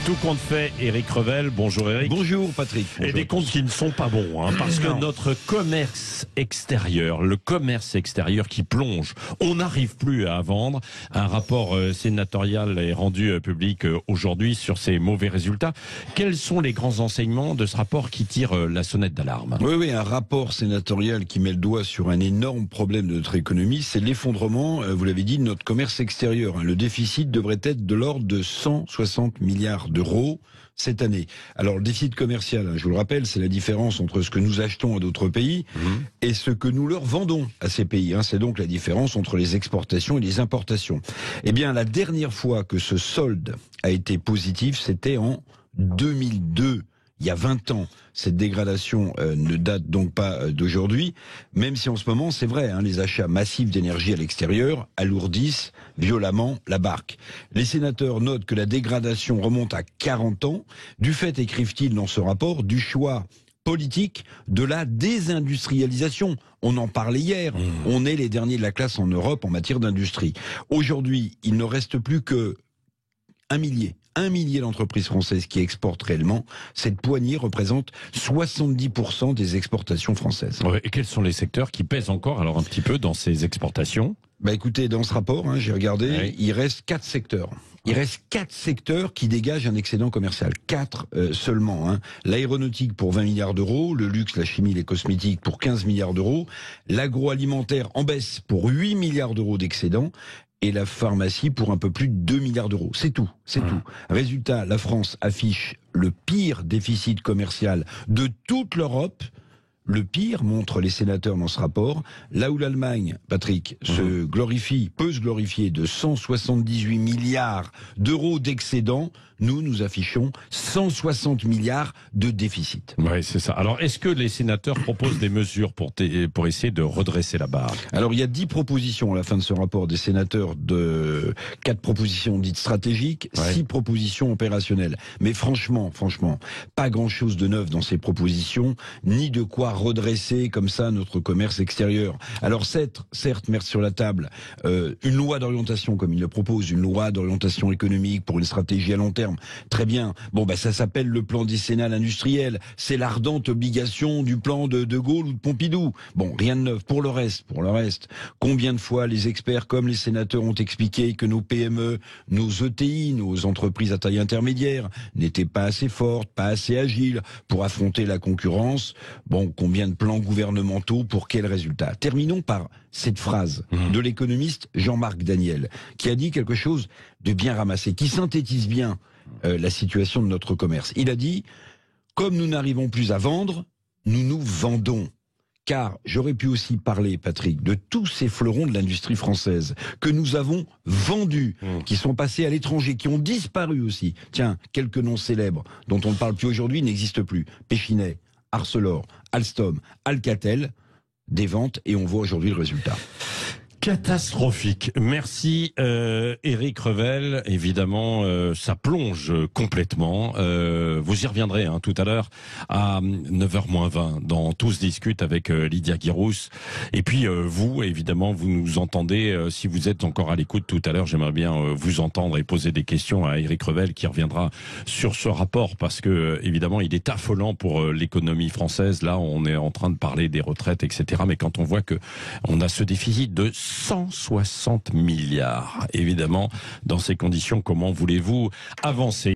Tout compte fait, Éric Revel. Bonjour Éric. Bonjour Patrick. Bonjour. Et des comptes qui ne sont pas bons, parce que notre commerce extérieur, le commerce extérieur qui plonge, on n'arrive plus à vendre. Un rapport sénatorial est rendu public aujourd'hui sur ces mauvais résultats. Quels sont les grands enseignements de ce rapport qui tire la sonnette d'alarme? Oui, un rapport sénatorial qui met le doigt sur un énorme problème de notre économie, c'est l'effondrement, vous l'avez dit, de notre commerce extérieur. Le déficit devrait être de l'ordre de 160 milliards d'euros cette année. Alors le déficit commercial, je vous le rappelle, c'est la différence entre ce que nous achetons à d'autres pays et ce que nous leur vendons à ces pays. C'est donc la différence entre les exportations et les importations. Eh bien, la dernière fois que ce solde a été positif, c'était en 2002. Il y a 20 ans, cette dégradation ne date donc pas d'aujourd'hui, même si en ce moment, c'est vrai, les achats massifs d'énergie à l'extérieur alourdissent violemment la barque. Les sénateurs notent que la dégradation remonte à 40 ans, du fait, écrivent-ils dans ce rapport, du choix politique de la désindustrialisation. On en parlait hier, on est les derniers de la classe en Europe en matière d'industrie. Aujourd'hui, il ne reste plus que un millier d'entreprises françaises qui exportent réellement. Cette poignée représente 70% des exportations françaises. Et quels sont les secteurs qui pèsent encore alors un petit peu dans ces exportations? Écoutez, dans ce rapport, j'ai regardé, il reste 4 secteurs. Il reste 4 secteurs qui dégagent un excédent commercial. 4 seulement. L'aéronautique pour 20 milliards d'euros, le luxe, la chimie, les cosmétiques pour 15 milliards d'euros, l'agroalimentaire en baisse pour 8 milliards d'euros d'excédent, et la pharmacie pour un peu plus de 2 milliards d'euros. C'est tout. Résultat, la France affiche le pire déficit commercial de toute l'Europe. Le pire, montrent les sénateurs dans ce rapport, là où l'Allemagne, Patrick, peut se glorifier de 178 milliards d'euros d'excédent, nous affichons 160 milliards de déficit. Oui, c'est ça. Alors, est-ce que les sénateurs proposent des mesures pour essayer de redresser la barre? Alors, il y a 10 propositions à la fin de ce rapport des sénateurs, de 4 propositions dites stratégiques, 6 propositions opérationnelles. Mais franchement, pas grand-chose de neuf dans ces propositions, ni de quoi redresser comme ça notre commerce extérieur. Alors, certes, mettre sur la table une loi d'orientation, comme il le propose, une loi d'orientation économique pour une stratégie à long terme. Très bien. Ça s'appelle le plan décennal industriel. C'est l'ardente obligation du plan de Gaulle ou de Pompidou. Rien de neuf. Pour le reste, combien de fois les experts comme les sénateurs ont expliqué que nos PME, nos ETI, nos entreprises à taille intermédiaire, n'étaient pas assez fortes, pas assez agiles pour affronter la concurrence? Combien de plans gouvernementaux pour quel résultat? Terminons par cette phrase de l'économiste Jean-Marc Daniel, qui a dit quelque chose de bien ramassé, qui synthétise bien la situation de notre commerce. Il a dit, comme nous n'arrivons plus à vendre, nous nous vendons. Car j'aurais pu aussi parler, Patrick, de tous ces fleurons de l'industrie française que nous avons vendus, qui sont passés à l'étranger, qui ont disparu aussi. Tiens, quelques noms célèbres dont on ne parle plus aujourd'hui n'existent plus. Péchinet, Arcelor, Alstom, Alcatel, des ventes, et on voit aujourd'hui le résultat. Catastrophique. Merci Éric Revel. Évidemment, ça plonge complètement. Vous y reviendrez tout à l'heure à 9h-20 dans Tous discutent avec Lydia Guirousse. Et puis vous, évidemment, vous nous entendez. Si vous êtes encore à l'écoute tout à l'heure, j'aimerais bien vous entendre et poser des questions à Éric Revel qui reviendra sur ce rapport parce que évidemment, il est affolant pour l'économie française. Là, on est en train de parler des retraites, etc. Mais quand on voit que on a ce déficit de 160 milliards. Évidemment, dans ces conditions, comment voulez-vous avancer ?